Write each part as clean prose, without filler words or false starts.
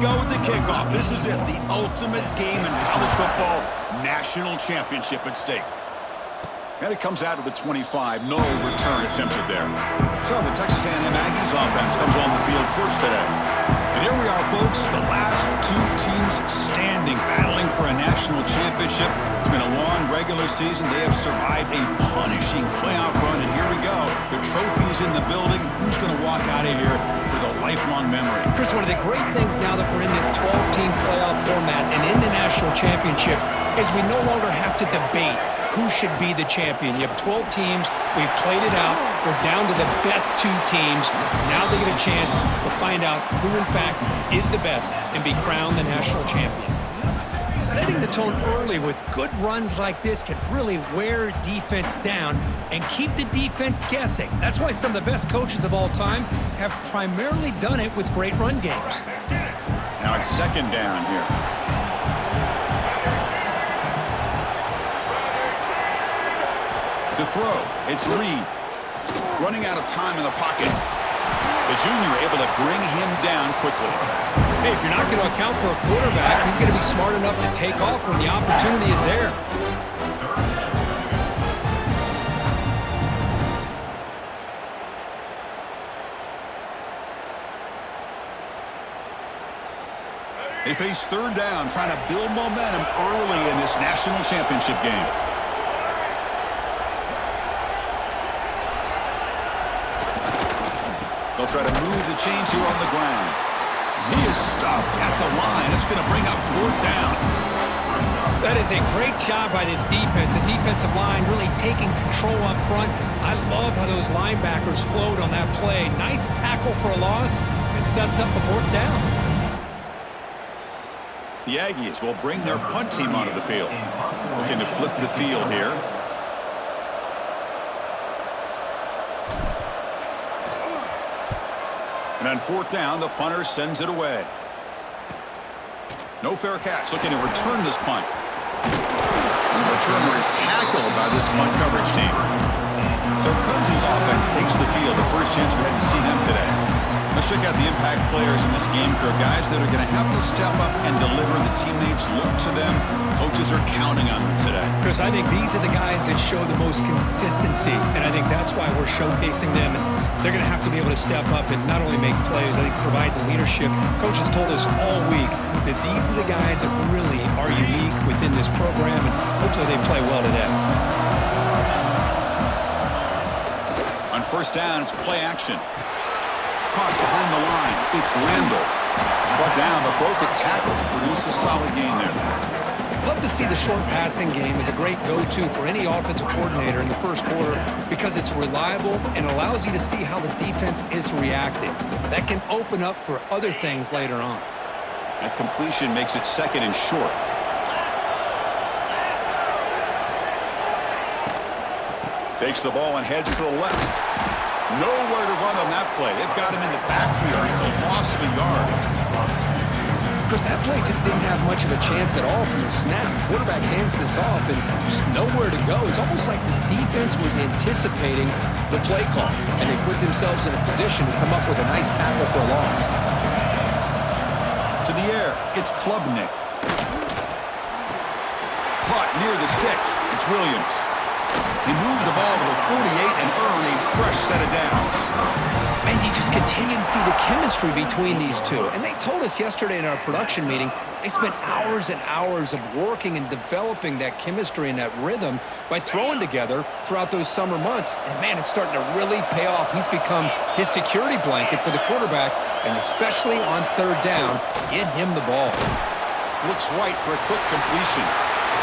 go with the kickoff. This is it, the ultimate game in college football, national championship at stake. And it comes out of the 25. No return attempted there. So the Texas A&M Aggies offense comes on the field first today. And here we are, folks, the last two teams standing, battling for a national championship. It's been a long regular season. They have survived a punishing playoff run, and here we go. The trophy's in the building. Who's going to walk out of here with a lifelong memory? Chris, one of the great things now that we're in this 12-team playoff format and in the national championship is we no longer have to debate who should be the champion. You have 12 teams. We've played it out. We're down to the best two teams. Now they get a chance to find out who, in fact, is the best and be crowned the national champion. Setting the tone early with good runs like this can really wear defense down and keep the defense guessing. That's why some of the best coaches of all time have primarily done it with great run games. Now it's second down here. To throw, it's Reed. Running out of time in the pocket. The junior able to bring him down quickly. Hey, if you're not going to account for a quarterback, he's going to be smart enough to take off when the opportunity is there. They face third down, trying to build momentum early in this national championship game. They'll try to move the chains here on the ground. He is stuffed at the line. It's going to bring up fourth down. That is a great job by this defense. The defensive line really taking control up front. I love how those linebackers flowed on that play. Nice tackle for a loss and sets up a fourth down. The Aggies will bring their punt team onto the field. Looking to flip the field here. And on fourth down, the punter sends it away. No fair catch. Looking to return this punt. And the returner is tackled by this punt coverage team. So Clemson's offense takes the field. The first chance we had to see them today. Let's check out the impact players in this game crew. Guys that are going to have to step up and deliver. The teammates look to them. Coaches are counting on them today. Chris, I think these are the guys that show the most consistency, and I think that's why we're showcasing them. And they're going to have to be able to step up and not only make plays, I think provide the leadership. Coaches told us all week that these are the guys that really are unique within this program, and hopefully they play well today. On first down, it's play action. Caught behind the line. It's Randall. Brought down, but broke a tackle to produce a solid gain there. Love to see the short passing game as a great go-to for any offensive coordinator in the first quarter because it's reliable and allows you to see how the defense is reacting. That can open up for other things later on. That completion makes it second and short. Takes the ball and heads to the left. Nowhere to run on that play. They've got him in the backfield. It's a loss of a yard. Chris, that play just didn't have much of a chance at all from the snap. Quarterback hands this off and just nowhere to go. It's almost like the defense was anticipating the play call, and they put themselves in a position to come up with a nice tackle for a loss. To the air, it's Klubnik. Caught near the sticks. It's Williams. He moved the ball to the 48 and earned a fresh set of downs. And you just continue to see the chemistry between these two. And they told us yesterday in our production meeting, they spent hours and hours of working and developing that chemistry and that rhythm by throwing together throughout those summer months. And, man, it's starting to really pay off. He's become his security blanket for the quarterback, and especially on third down, get him the ball. Looks right for a quick completion.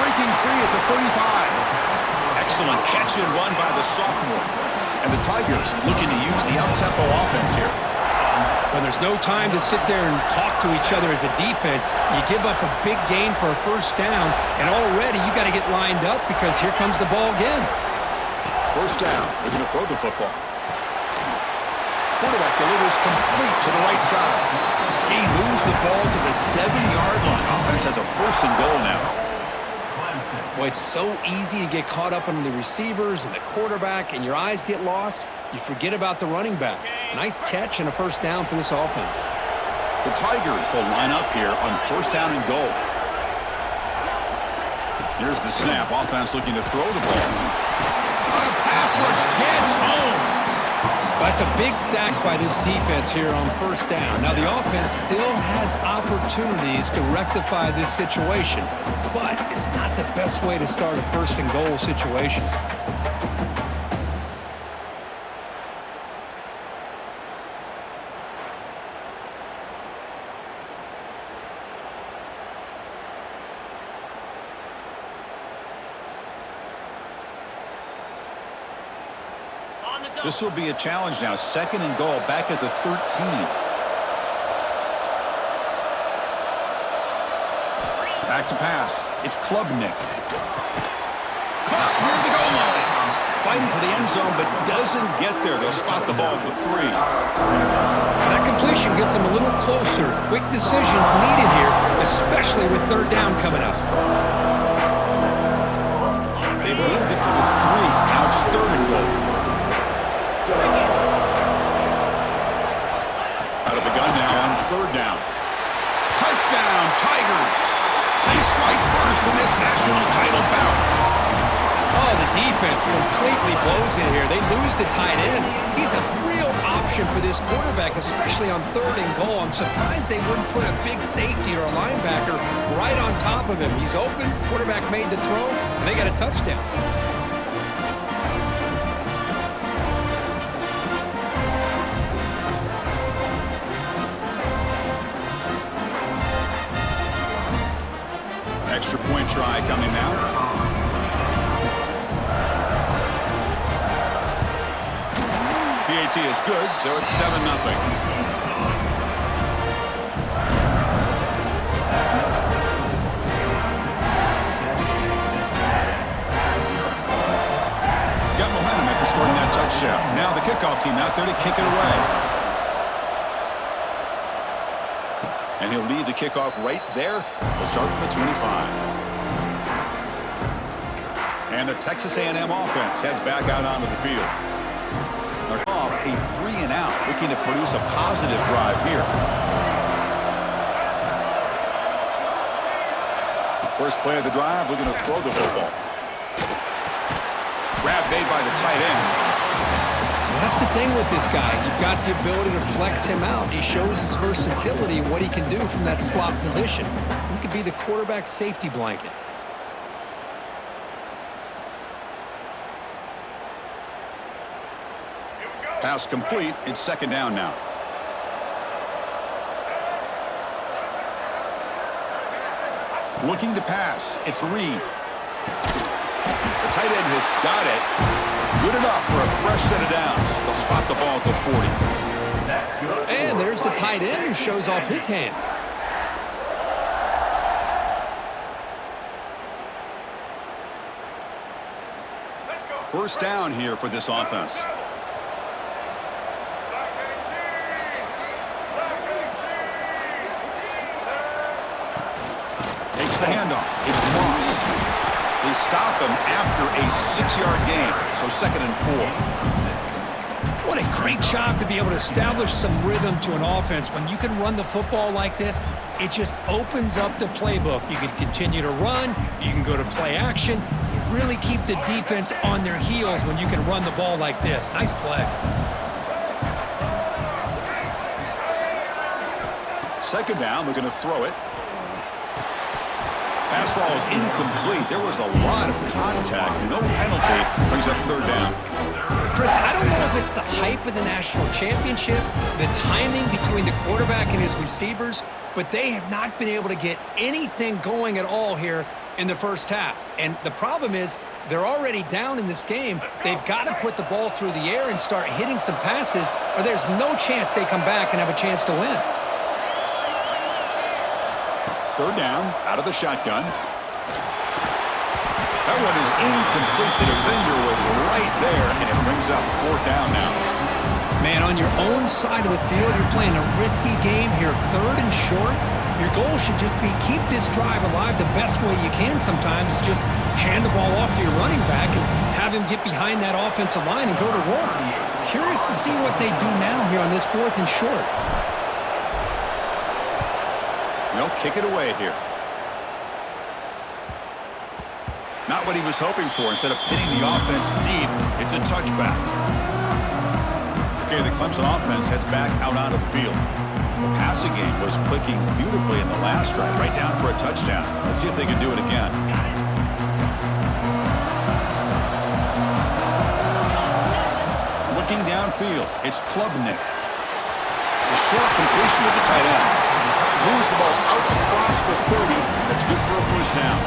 Breaking free at the 35. Excellent catch and run by the sophomore. And the Tigers looking to use the up-tempo offense here. Well, there's no time to sit there and talk to each other as a defense. You give up a big gain for a first down, and already you got to get lined up because here comes the ball again. First down. They're going to throw the football. Quarterback delivers complete to the right side. He moves the ball to the 7-yard line. Offense has a first and goal now. Boy, it's so easy to get caught up on the receivers and the quarterback, and your eyes get lost. You forget about the running back. Nice catch and a first down for this offense. The Tigers will line up here on first down and goal. Here's the snap. Offense looking to throw the ball. On a pass rush gets home. That's a big sack by this defense here on first down. Now, the offense still has opportunities to rectify this situation, but it's not the best way to start a first and goal situation. This will be a challenge now. Second and goal back at the 13. Back to pass. It's Klubnik. Caught near the goal line. Fighting for the end zone, but doesn't get there. They'll spot the ball at the 3. That completion gets them a little closer. Quick decisions needed here, especially with third down coming up. They moved it to the 3. Now it's third and goal. Out of the gun now on third down. Touchdown, Tigers! They strike first in this national title bout. Oh, the defense completely blows it here. They lose the tight end. He's a real option for this quarterback, especially on third and goal. I'm surprised they wouldn't put a big safety or a linebacker right on top of him. He's open, quarterback made the throw, and they got a touchdown. Extra point try coming now. PAT is good, so it's 7-0. Got momentum after scoring that touchdown. Now the kickoff team out there to kick it away. And he'll lead the kickoff right there. They'll start from the 25. And the Texas A&M offense heads back out onto the field. They're off a 3-and-out, looking to produce a positive drive here. First play of the drive, looking to throw the football. Grab made by the tight end. That's the thing with this guy. You've got the ability to flex him out. He shows his versatility and what he can do from that slot position. He could be the quarterback safety blanket. Pass complete. It's second down now. Looking to pass. It's Reed. The tight end has got it. Good enough for a fresh set of downs. They'll spot the ball at the 40. And there's the tight end who shows off his hands. First down here for this offense. Takes the handoff. It's Moss. They stop him after a 6-yard gain, so second and 4. What a great job to be able to establish some rhythm to an offense. When you can run the football like this, it just opens up the playbook. You can continue to run. You can go to play action. You really keep the defense on their heels when you can run the ball like this. Nice play. Second down, we're going to throw it. Pass ball is incomplete. There was a lot of contact. No penalty. Brings up third down. Chris, I don't know if it's the hype of the national championship, the timing between the quarterback and his receivers, but they have not been able to get anything going at all here in the first half. And the problem is they're already down in this game. They've got to put the ball through the air and start hitting some passes, or there's no chance they come back and have a chance to win. Third down, out of the shotgun. That one is incomplete. The defender was right there, and it brings up fourth down now. Man, on your own side of the field, you're playing a risky game here, third and short. Your goal should just be keep this drive alive the best way you can sometimes. Is just hand the ball off to your running back and have him get behind that offensive line and go to work. Curious to see what they do now here on this fourth and short. And they'll kick it away here. Not what he was hoping for. Instead of pinning the offense deep, it's a touchback. Okay, the Clemson offense heads back out onto the field. The passing game was clicking beautifully in the last drive, right down for a touchdown. Let's see if they can do it again. Looking downfield, it's Klubnik. A short completion to the tight end. Moves the ball out across the 30. That's good for a first down.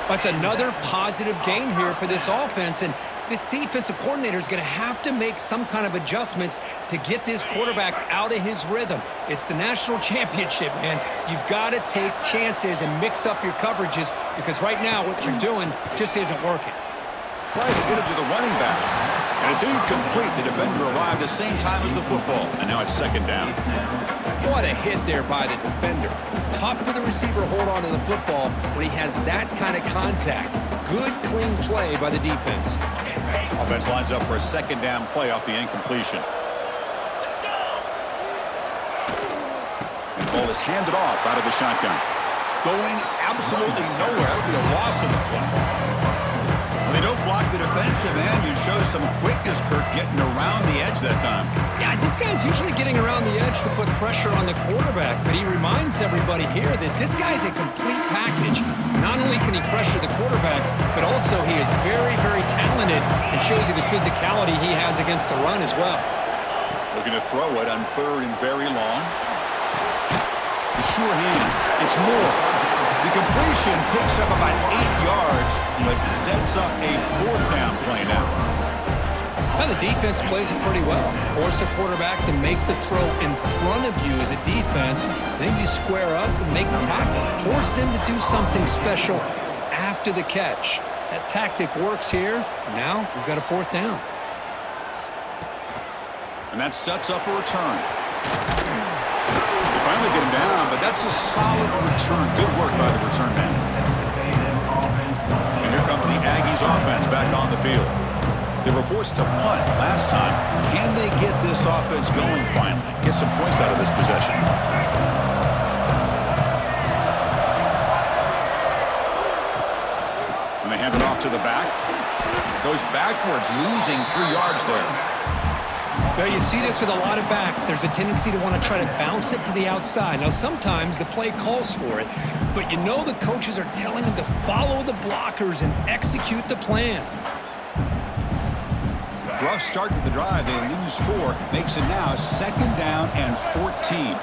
That's another positive game here for this offense, and this defensive coordinator is going to have to make some kind of adjustments to get this quarterback out of his rhythm. It's the national championship, man. You've got to take chances and mix up your coverages because right now what you're doing just isn't working. Tries to get it to the running back, and it's incomplete. The defender arrived the same time as the football, and now it's second down. What a hit there by the defender. Tough for the receiver to hold on to the football when he has that kind of contact. Good, clean play by the defense. Offense lines up for a second down play off the incompletion. And the ball is handed off out of the shotgun. Going absolutely nowhere. It'll be a loss of the play. They don't block the defensive end. You show some quickness, Kirk, getting around the edge that time. Yeah, this guy's usually getting around the edge to put pressure on the quarterback, but he reminds everybody here that this guy's a complete package. Not only can he pressure the quarterback, but also he is very, very talented and shows you the physicality he has against the run as well. Looking to throw it on third and very long. The sure hands. It's Moore. The completion picks up about 8 yards, but sets up a fourth down play now. Now the defense plays it pretty well. Force the quarterback to make the throw in front of you as a defense. Then you square up and make the tackle. Force them to do something special after the catch. That tactic works here. Now we've got a fourth down. And that sets up a return. Finally get him down, but that's a solid return. Good work by the return man. And here comes the Aggies offense back on the field. They were forced to punt last time. Can they get this offense going finally? Get some points out of this possession. And they hand it off to the back. Goes backwards, losing 3 yards there. Well, you see this with a lot of backs. There's a tendency to want to try to bounce it to the outside. Now, sometimes the play calls for it, but you know the coaches are telling them to follow the blockers and execute the plan. Rough start to the drive. They lose 4. Makes it now second down and 14.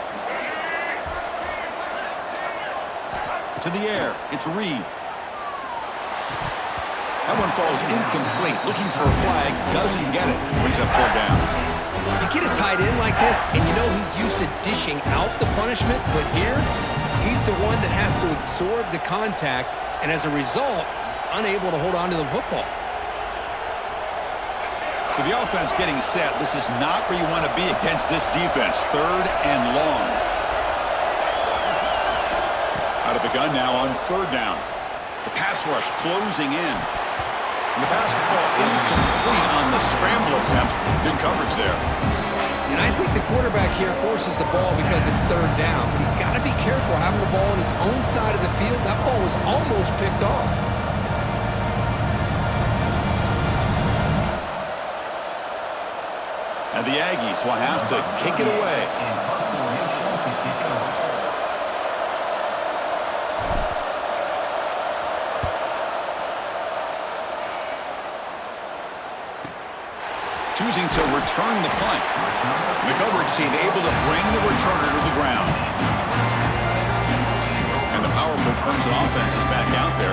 To the air. It's Reed. That one falls incomplete. Looking for a flag. Doesn't get it. Brings up third down. You get a tight end like this, and you know he's used to dishing out the punishment, but here, he's the one that has to absorb the contact, and as a result, he's unable to hold on to the football. So the offense getting set. This is not where you want to be against this defense. Third and long. Out of the gun now on third down. The pass rush closing in. And the pass will fall incomplete on the scramble attempt. Good coverage there. And I think the quarterback here forces the ball because it's third down, but he's got to be careful having the ball on his own side of the field. That ball was almost picked off. And the Aggies will have to kick it away. Choosing to return the punt. The coverage team able to bring the returner to the ground. And the powerful Clemson offense is back out there.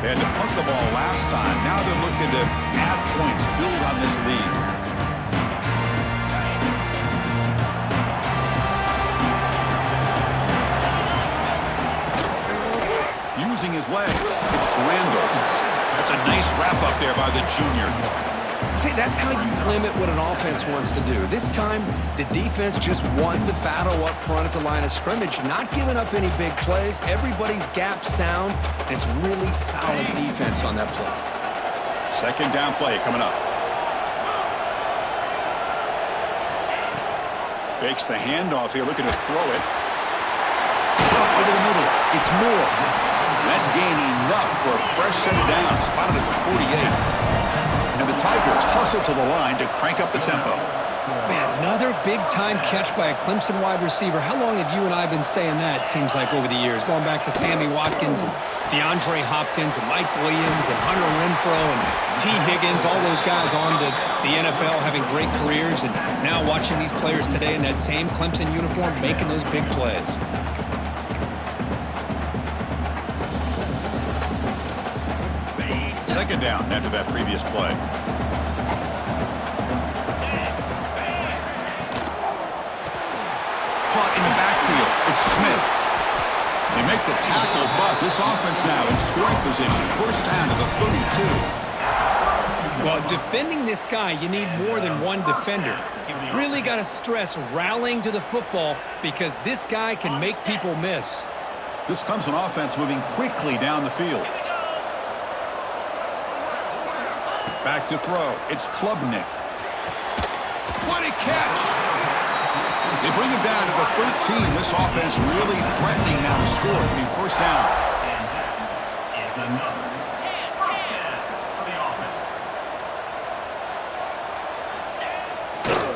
They had to punt the ball last time. Now they're looking to add points, build on this lead. Using his legs, it's Randall. That's a nice wrap up there by the junior. See, that's how you limit what an offense wants to do. This time, the defense just won the battle up front at the line of scrimmage, not giving up any big plays. Everybody's gap sound, and it's really solid defense on that play. Second down play coming up. Fakes the handoff here, looking to throw it. It's Moore. That gain enough for a fresh set of downs, spotted at the 48. And the Tigers hustle to the line to crank up the tempo. Man, another big-time catch by a Clemson wide receiver. How long have you and I been saying that, seems like, over the years? Going back to Sammy Watkins and DeAndre Hopkins and Mike Williams and Hunter Renfrow and T. Higgins, all those guys on to the NFL having great careers, and now watching these players today in that same Clemson uniform making those big plays. Second down after that previous play. Caught in the backfield. It's Smith. They make the tackle, but this offense now in scoring position. First down to the 32. Well, defending this guy, you need more than one defender. You really got to stress rallying to the football because this guy can make people miss. This Clemson offense moving quickly down the field. Back to throw. It's Klubnik. What a catch! They bring him down to the 13. This offense really threatening now to score. It'll be first down.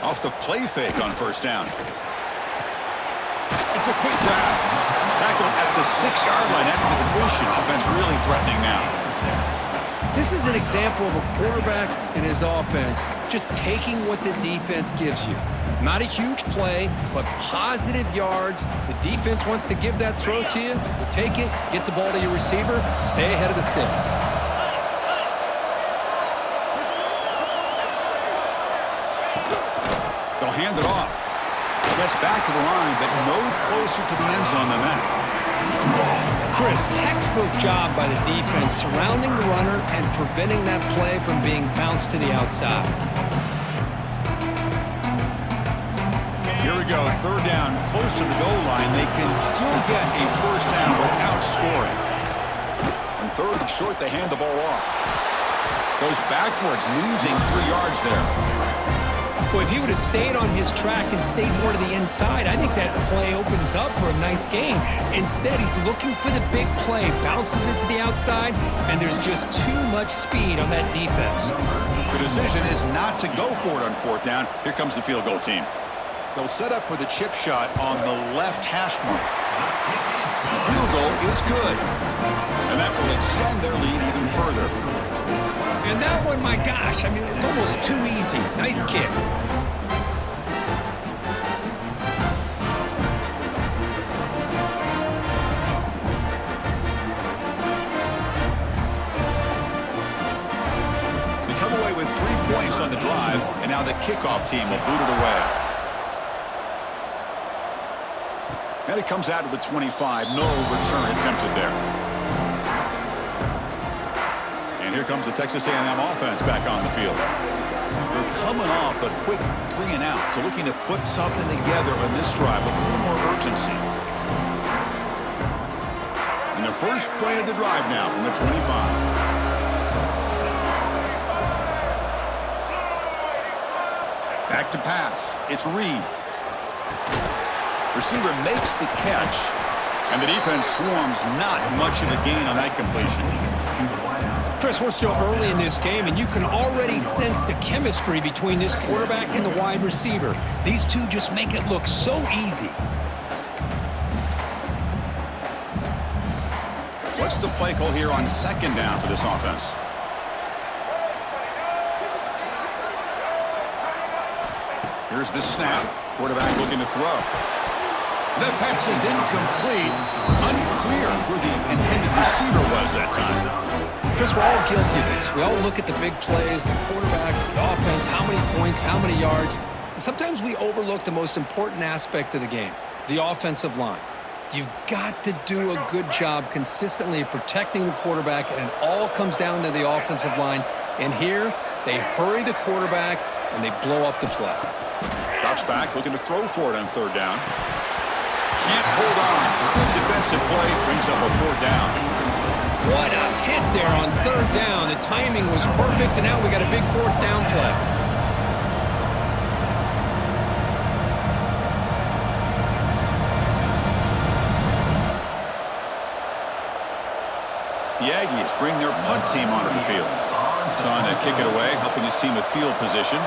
Off the play fake on first down. It's a quick grab. Tackle at the 6-yard line after the completion. Offense really threatening now. This is an example of a quarterback and his offense just taking what the defense gives you. Not a huge play, but positive yards. The defense wants to give that throw to you. You take it, get the ball to your receiver, stay ahead of the sticks. They'll hand it off. Gets back to the line, but no closer to the end zone than that. Chris, textbook job by the defense surrounding the runner and preventing that play from being bounced to the outside. Here we go, third down, close to the goal line. They can still get a first down without scoring. And third and short, they hand the ball off. Goes backwards, losing 3 yards there. Well, if he would have stayed on his track and stayed more to the inside, I think that play opens up for a nice game. Instead, he's looking for the big play, bounces it to the outside, and there's just too much speed on that defense. The decision is not to go for it on fourth down. Here comes the field goal team. They'll set up for the chip shot on the left hash mark. The field goal is good, and that will extend their lead even further. And that one, my gosh, I mean, it's almost too easy. Nice kick. They come away with 3 points on the drive, and now the kickoff team will boot it away. And it comes out of the 25. No return attempted there. And here comes the Texas A&M offense back on the field. They're coming off a quick 3 and out, so looking to put something together on this drive with a little more urgency. And the first play of the drive now from the 25. Back to pass. It's Reed. Receiver makes the catch, and the defense swarms. Not much of a gain on that completion. Chris, we're still early in this game, and you can already sense the chemistry between this quarterback and the wide receiver. These two just make it look so easy. What's the play call here on second down for this offense? Here's the snap. Quarterback looking to throw. The pass is incomplete. Unclear who the intended receiver was that time. Chris, we're all guilty of this. We all look at the big plays, the quarterbacks, the offense, how many points, how many yards. And sometimes we overlook the most important aspect of the game, the offensive line. You've got to do a good job consistently protecting the quarterback, and it all comes down to the offensive line. And here, they hurry the quarterback, and they blow up the play. Drops back, looking to throw for it on third down. Can't hold on. Good defensive play brings up a fourth down. What a hit there on third down. The timing was perfect, and now we got a big fourth down play. The Aggies bring their punt team onto the field. He's on to kick it away, helping his team with field position.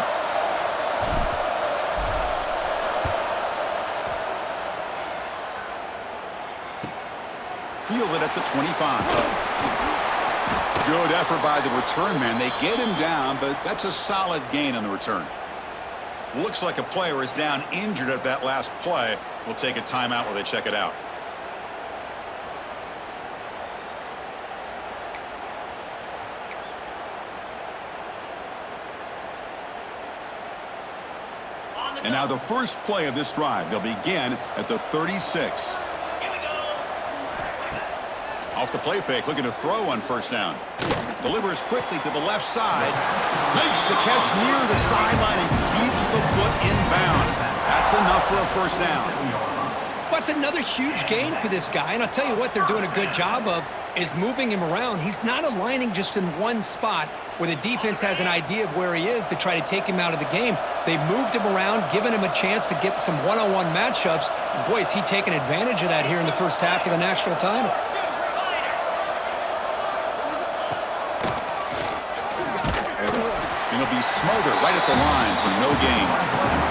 Fielded at the 25. Good effort by the return man. They get him down, but that's a solid gain on the return. Looks like a player is down injured at that last play. We'll take a timeout while they check it out. And now the first play of this drive. They'll begin at the 36. Off the play fake, looking to throw on first down. Delivers quickly to the left side. Makes the catch near the sideline and keeps the foot in bounds. That's enough for a first down. That's another huge gain for this guy, and I'll tell you what they're doing a good job of is moving him around. He's not aligning just in one spot where the defense has an idea of where he is to try to take him out of the game. They've moved him around, given him a chance to get some one-on-one matchups. And boy, is he taking advantage of that here in the first half of the national title. And he'll be smothered right at the line for no gain.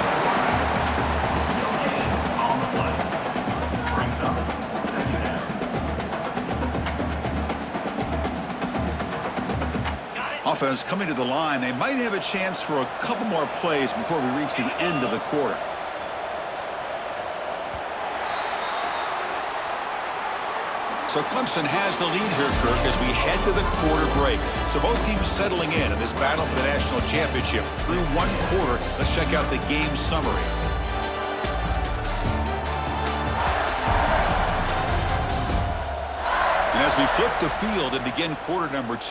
Offense coming to the line. They might have a chance for a couple more plays before we reach the end of the quarter. So Clemson has the lead here, Kirk, as we head to the quarter break. So both teams settling in this battle for the national championship. Through one quarter, let's check out the game summary. And as we flip the field and begin quarter number 2,